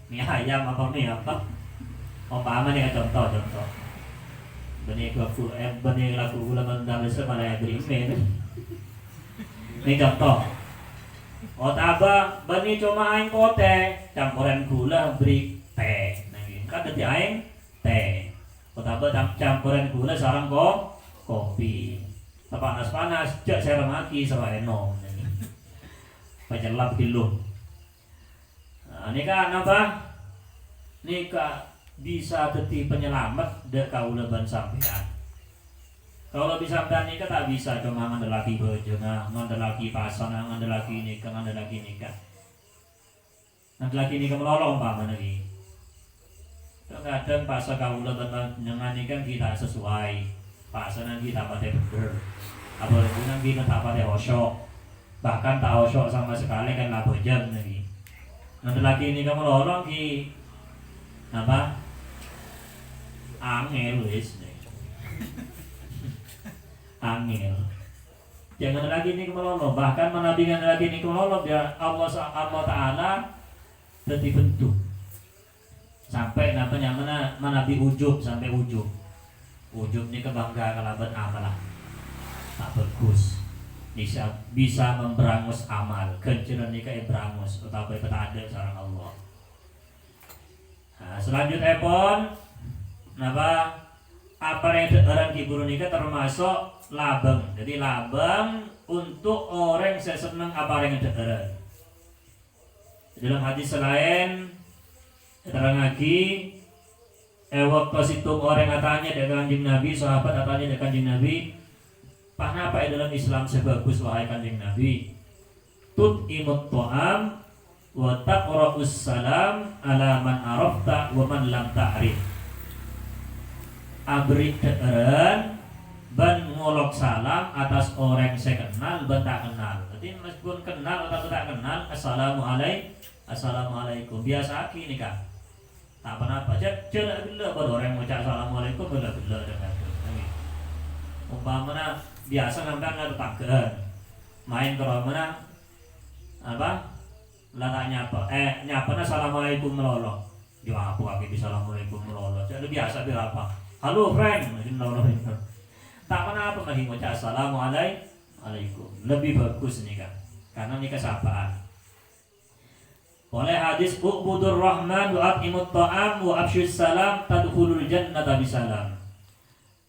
Mie ayam apa mie apa? Apa nih contoh. Benih laku gula mendang lesa malah beri mie. Ini contoh. Otaba benih cuma aing kote campuran gula beri teh. Kan dadi aing teh. Otaba campuran gula sarang kopi. Panas jak serem aki sama enom. Pajelap dulu. Nika apa? Nika bisa dadi penyelamat dek kaula ban sampean. Kalau bisa nikah tak bisa cuma ngandel laki bojo, ngandel laki pasangan, ngandel laki nikah. Ngandel laki nikah melolong paman lagi. Kadang pasal kaula dengan nikah kita sesuai, pasangan kita pada bener. Apalagi nanti kita pada hosok, bahkan tak hosok sama sekali kan lah bojam lagi. Ngandel laki nikah melolong ki apa? Angel wis. Angel. Jangan lagi ini meloloh, bahkan menabikan lagi ini meloloh biar Allah Ta'ala jadi bentuk sampai namanya menabi ujub sampai ujub ini kebanggaan kalaban amalah tak bagus bisa memberangus amal kenceran ini kayak berangus tetapi tak ada sarang Allah. Nah, selanjutnya pun apa yang orang kiburu nikah termasuk labang. Jadi labang untuk orang yang senang apa yang ada. Dalam hadis lain terang lagi waktu situ orang katanya dengan kanjeng Nabi, sahabat katanya dengan kanjeng Nabi, apa dalam Islam sebagus wahai kanjeng Nabi? Tut'imut ta'am wa taqra'us salam ala man arafta wa man lam ta'rif. Abri keeren ban ngolok salam atas orang saya kenal ban tak kenal. Jadi meskipun kenal atau tak kenal, assalamualaikum biasa aki nih kan. Tak apa-apa aja bila pada orang mengucap assalamualaikum bila dengan itu. Umpamanya biasa ngambil nggak tetapkan main ke mana apa latanya apa nyapanya assalamualaikum melolong. Ya aku bisa assalamualaikum melolong. Jadi biasa berapa? Halo friend, tak apa masih mengucap assalamualaikum. Lebih bagus nih kan, karena ini kesapaan. Oleh hadis ubudur rahman wa at'imut ta'am wa afsyus salam tadkhulul jannata bisalam.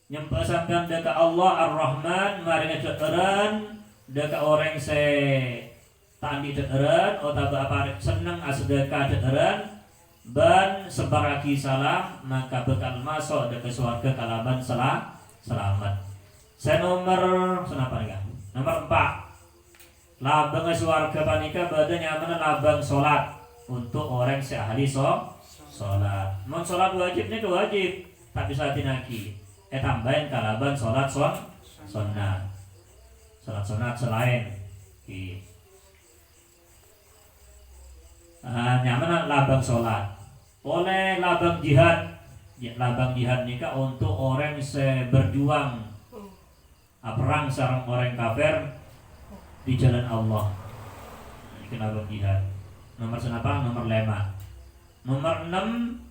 nyembah sampean dekat Allah Ar-Rahman maring ceteren dekat orang se tandi ceteren atau apa seneng sedekah ceteren ban sebaraki salam maka bekal masuk dekat surga kalaban selamat. Saya nomor senapa nih? Nomor 4. Labang surga panika badan nyaman labang salat untuk orang seahli salat. Mun salat wajib nih wajib tak bisa tinaki. Tambahin kalaban salat sunnah. Salat sunat selain nyaman labang salat. Oleh labang jihad. Labang jihad nikah untuk orang berjuang perang sareng orang kafir di jalan Allah. Ini labang jihad. Nomor senapa? Nomor 5. Nomor 6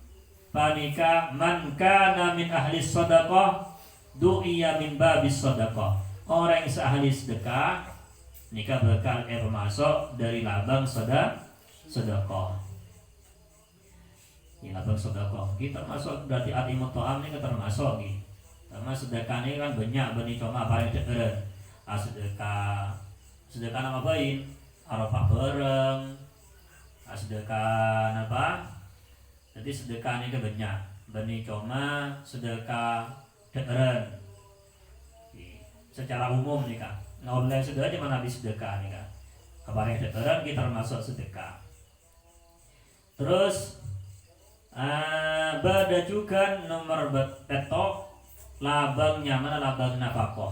panika man kana min ahli sedekah du'iya min babis sedekah. Orang yang seahli sedekah nikah bakal masuk dari labang sedekah. Ini labang sedekah. Kita termasuk berarti atimut ta'am ini termasuk nih. Karena sedekah ini kan banyak benih cuma apa yang cedera. Sedekah nama bain arafah bareng. Sedekah apa? Jadi sedekah ini banyak benih cuma sedekah cedera. Secara umum nih kan, oleh sedekah di mana di sedekah nih kan. Kabar yang cedera kita termasuk sedekah. Terus beda juga nomor petok labangnya mana labang nafkah.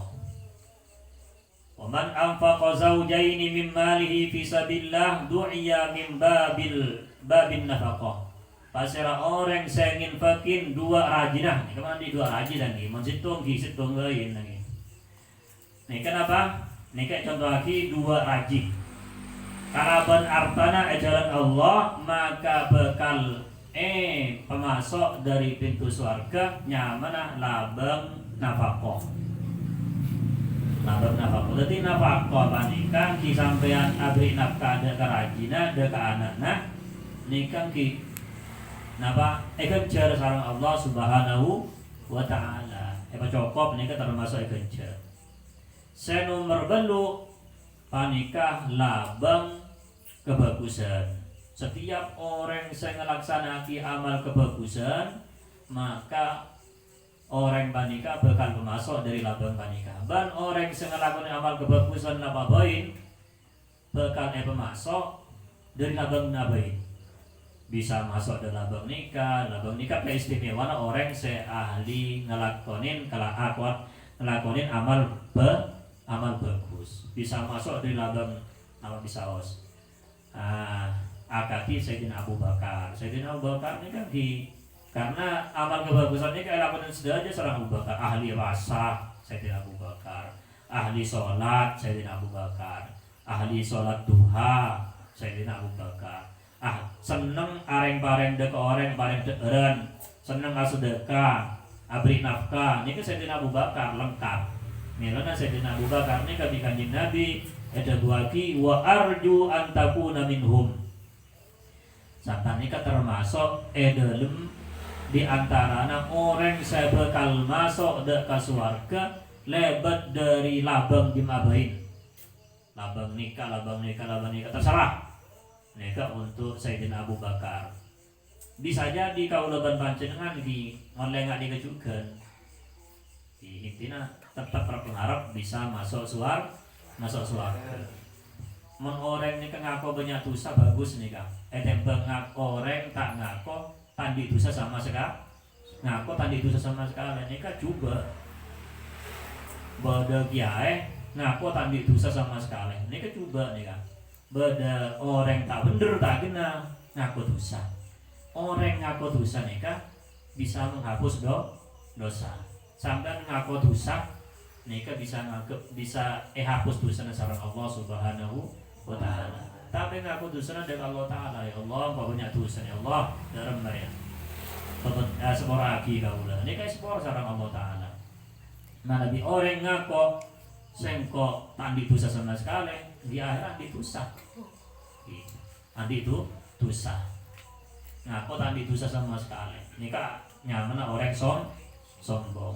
Waman anfaqa zawjaini min malihi fi sabilillah du'iya min babin nafkah. Pasera orang saya ingin fakin 2 rajinah. Ini kemana di 2 rajin nih? Mensitung situng lain lagi. Nih kenapa? Nih kayak contoh lagi 2 rajin. Kalaban artana jalan Allah maka bekal pemasok dari pintu surga nyamanah labang nafkah. Labang nafkah. Jadi nafkah panika ki sampean abri nafkah ada kerajina ada ke anakna nikah ki napa kejar sareng Allah Subhanahu wa taala. Cukup nika termasuk kejar. Saya nomor belu panikah labang kebagusan. Setiap orang yang melaksanakan amal kebagusan maka orang panikah bakal masuk dari labang panikah. Dan orang yang melakukan amal kebagusan apa bain bakal masuk dari labang nabain. Bisa masuk dari labang nikah keistimewaan orang seahli ngelakonin ngelakonin amal bagus. Bisa masuk dari labang nama bisa os. Akati Sayyidina Abu Bakar. Sayyidina Abu Bakar ini kan karena amal kebagusannya kayak lakonin saja seorang Abu Bakar. Ahli rasa Sayyidina Abu Bakar. Ahli sholat Sayyidina Abu Bakar. Ahli sholat duha Sayyidina Abu Bakar. Seneng areng-pareng dek orang pareng dekeran, seneng sedekah, abri nafkah. Ini kan Sayyidina Abu Bakar lengkap. Milana Sayyidina Abu Bakar ini kami kanjeng Nabi ada buaki wa arju antakuna minhum. Sampai ini termasuk dalam di antarana orang saya bakal masuk dek ke surga lebat dari labang dimabain. Labang nikah terserah. Nikah untuk Sayyidina Abu Bakar. Bisa jadi kaulaban panjenengan di oleh nggak dikejukan. Intinya tetap berpengaruh bisa masuk surga. Men orang ini ngaku banyak dosa bagus nih kak. Tembang ngaku orang tak ngaku tandi dosa sama sekali. Ngaku tandi dosa sama sekali. Ini kak juga. Bada kiai ngaku tandi dosa sama sekali. Ini kak coba nih kak. Bada orang tak bener tak kena ngaku dosa. Orang ngaku dosa nih kak bisa menghapus dosa. Sampai ngaku dosa nih kak bisa hapus dosa sareng Allah Subhanahu wa taala. Tapi ngaku dosa dari Allah taala ya Allah banyak dosa ya Allah dalam ya. Sepora lagi kaulah. Nih kak sepora sareng Allah taala. Mana di orang ngaku sengkok tandi dosa sama sekali. Di akhirat di dosa. Nanti itu dosa. Ngaku tadi dosa sama sekali. Ini kak nyaman orang sombong.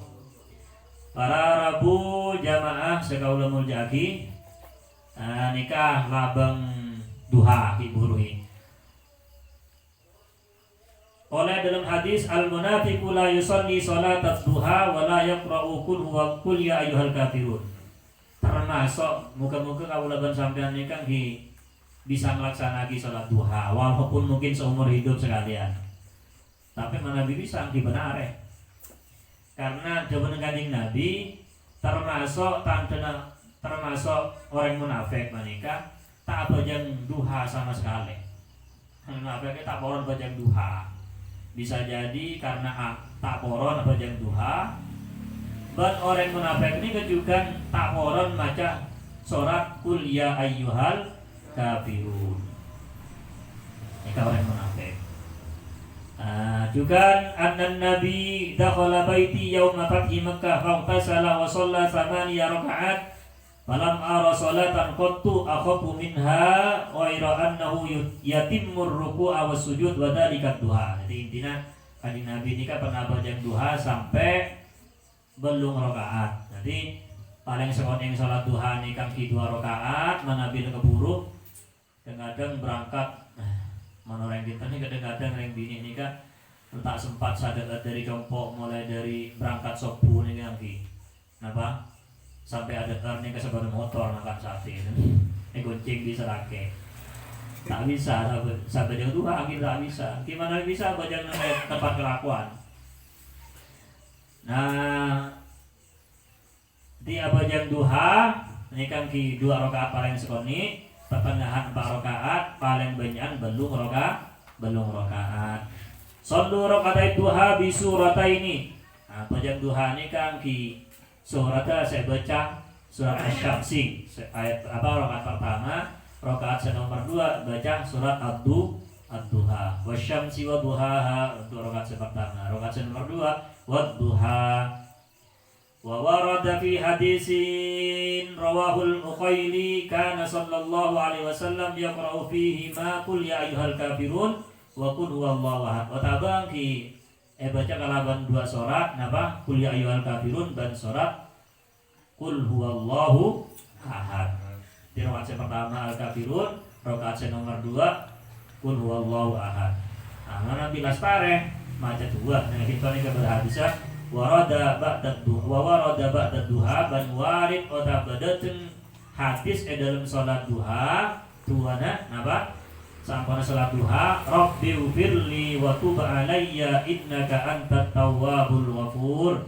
Para Rabu jamaah sekaula muljaki nikah labang duha iburuhi. Oleh dalam hadis al-munafiqu la yusalli salatat duha wa la yaqra'u qul ya ayyuhal kafirun. Termasuk muka-muka kaula ban sampean nikah bisa melaksanakan salat duha walaupun mungkin seumur hidup sekalian. Tapi mana bisa dibenare. Karena jawaban Kanjeng Nabi termasuk orang munafik menikah tak bajang duha sama sekali. Munafik tak poron bajang duha. Bisa jadi karena tak poron bajang duha. Dan orang munafik ini juga tak poron maca surat Qul ya ayyuhal kafirun. Ini orang munafik. Juga anna Nabi dakhala baiti yauma fathi Makkah faghtasala wa shalla 8 rakaat falam ara salatan qattu akhafu minha ghaira annahu yatimmur ruku'a was sujud wa dzalika duha. Jadi intinya Kanjeng Nabi ini kan pernah baca duha sampai belum rakaat. Jadi paling sekon salat duha ini kan 2 rakaat manabi keburu kadang berangkat mana orang kita nih kadang-kadang yang bini ini kan tak sempat sadar dari kelompok mulai dari berangkat subuh nih yang napa sampai ada nih ke sebuah motor nakan saat ini kuncing bisa laki tak bisa sampai jam 2 akhir tak bisa gimana bisa bajang tempat kelakuan. Nah di abajang duha ini kan 2 rakaat paling sekoni pertengahan 4 rakaat paling banyak belum rakaat. Sallu rakaat duha bi surataini. Nah, bajang duha ini kan ki suratnya saya baca surat Asy-Syamsi ayat rakaat pertama, rakaat nomor 2 baca surat ad-duha. Wasyamsi wa duhaha untuk rakaat pertama, rakaat nomor 2 wad-duha. Wa warada fi hadisin rawahul Uqaili kana sallallahu alaihi wasallam yaqra'u fihi ma qul ya ayyuhal kafirun wa qul huwallahu ahad. Wa tabang ki baca kalaban 2 surat napa qul ya ayyuhal kafirun dan surat qul huwallahu ahad. Di rakaat pertama al-kafirun, rakaat nomor 2 qul huwallahu ahad. Nah, mana bilas tareh maca 2 nah kita ni berhadisah warada ba'da duha ban warid otabadatun hadis dalam salat duha tuana napa sampana salat duha rabbi firli wa tub alayya innaka antat tawwabul ghafur.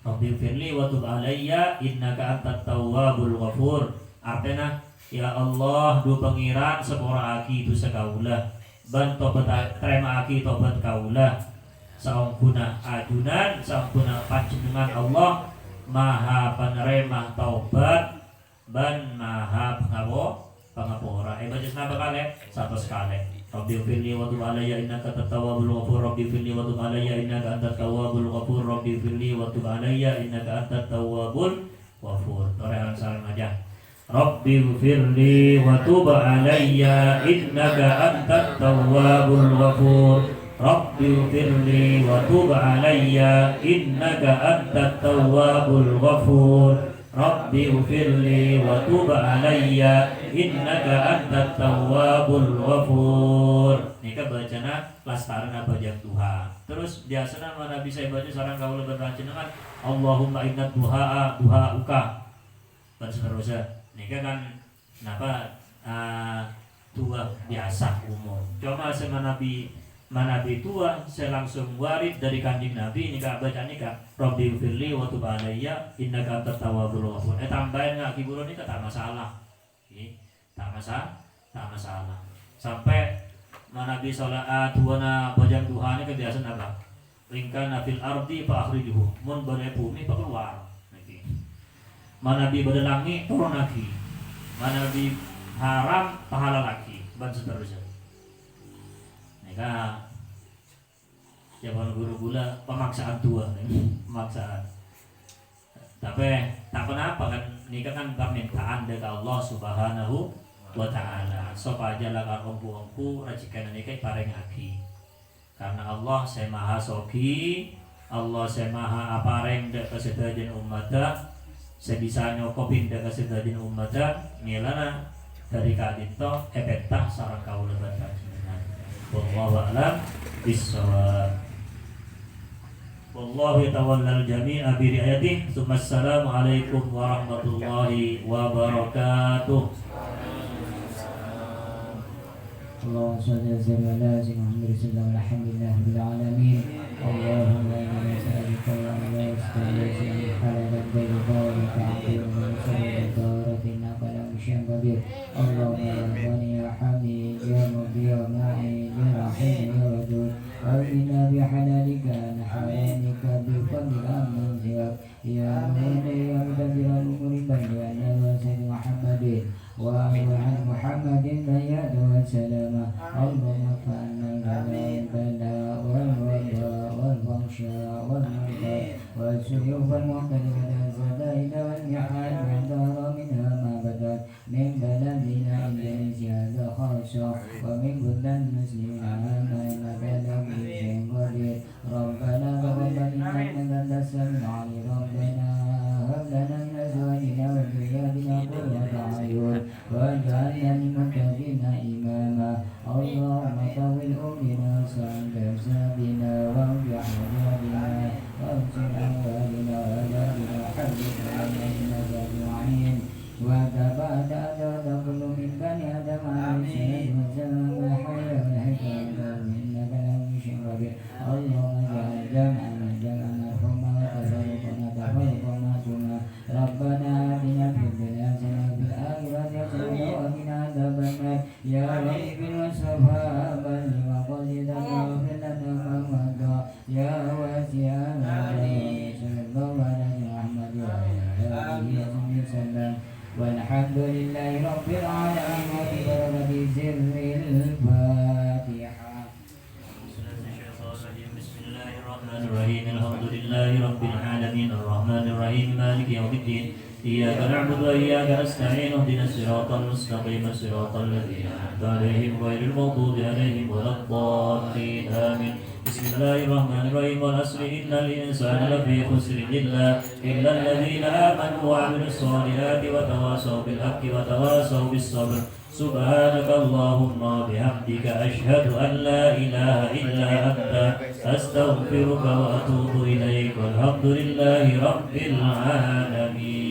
Rabbi firli wa tub alayya innaka antat tawwabul ghafur. Artinya ya Allah du pangeran sepura aki dosa kaulah ban tobat terima aki tobat kaulah sampuna adunan sampuna panjenengan Allah maha penerima taubat ban maha pengapura. Baca senapa kali satu sekali. Rabbi firli wa tub alayya innaka at-tawwabul ghafur. Rabbi firli wa tub alayya innaka antat tawwabul ghafur. Rabbi firli wa tub alayya innaka antat tawwabul ghafur. Torehan salam aja. Rabbi firli wa tub alayya innaka antat tawwabul ghafur. Rabbi firli wa tub alayya innaka antat tawwabul ghafur. Rabbi firli wa tub alayya innaka antat tawwabul ghafur. Nika bacana lastaran bajang duha. Terus biasanya mana bisa baca sareng kaula berpanjenengan Allahumma inna duha uka. Dan seterusnya. Nika kan napa tua biasa umum. Cuma sama Nabi tua saya langsung warid dari Kanjeng Nabi nika baca nika Rabbi firli wa tub alayya innaka antat tawwabul ghafur. Tambahin ngaki buron nika tak masalah. Tak masalah. Sampai Nabi salat tuana bajang duha ni kebiasaan apa? Ringkana fil ardi fa akhrijuhu. Mun bade bumi fa keluar. Niki. Nabi bade langit turun lagi. Nabi haram pahala lagi. Dan seterusnya. Nika zaman guru gula pemaksaan tua, pemaksaan. Tapi tak kenapa kan nikah kan permintaan dari Allah Subhanahu wa ta'ala. Supaya lagar ompu racikan nikah paring aki. Karena Allah saya maha soki, Allah semaha apareng da kasetajan ummata sebisa nyokopin da kasetajan ummata milana dari kadito epetah sareng kaula batal wallahu a'lam bissawab wallahu yatawallal jami'a bi riayatihi tsumma assalamu alaikum warahmatullahi wabarakatuh. اللهم صل وسلم على سيدنا محمد رسول الله والحمد لله رب العالمين. اللهم انا نسالك يا الله استغفر حلالا طيبا وتعظيما ونصر وطهارة انك على كل شيء قدير. اللهم يا غني يا حميد يا مبدي يا معين يا رحيم يا ودود وارنا بحلالك عن حرامك بفضل من سواك يا مولي يا مدبر الامور بين سيدنا محمد وعن محمد بياد والسلام. اللهم اكفنا البلاء والوباء والفحشاء والمرضى والسيوف المعتدلة والزلائل والمحال ما ظهر منها ما بدت من بلدنا اندونيسيا هذا خاصة ومن بلدان المسلمين عامة انك لكل شيء قدير. ربنا تقبل انك انت السميع العليم. ربنا هب لنا من ازواجنا وذرياتنا قرة اعين واجعلنا للمتقين إماما. اللهم طول أمرنا وسعد أجسادنا وارجع حجابنا واغفر أموالنا وأولادنا وحبب علينا أجمعين وتبعد أداد كل من بني آدم عليه الصلاة والسلام والحياة والحكمة إنك لكل شيء قدير. اللهم اجعل جمعنا جمعا مرحوما وتفرقنا تفرقا معصوما. ربنا آتنا في الدنيا حسنة وفي الآخرة حسنة وقنا عذاب النار. يا رب والصفاء بلغ مقصدنا واغفر لنا ما مضى يا واسع الرحمة. صلى الله على محمد وعلى آله وصحبه وسلم والحمد لله رب العالمين وببركة سر الفاتحة. بسم الله الرحمن الرحيم الحمد لله رب العالمين الرحمن الرحيم مالك يوم الدين إياك نعبد وإياك نستعين اهدنا الصراط المستقيم صراط الذين أنعمت عليهم غير المغضوب عليهم ولا الضالين آمين. بسم الله الرحمن الرحيم والعصر إن الإنسان لفي خسر إلا الذين آمنوا وعملوا الصالحات وتواصوا بالحق وتواصوا بالصبر. سبحانك اللهم وبحمدك أشهد أن لا إله إلا أنت أستغفرك وأتوب إليك والحمد لله رب العالمين.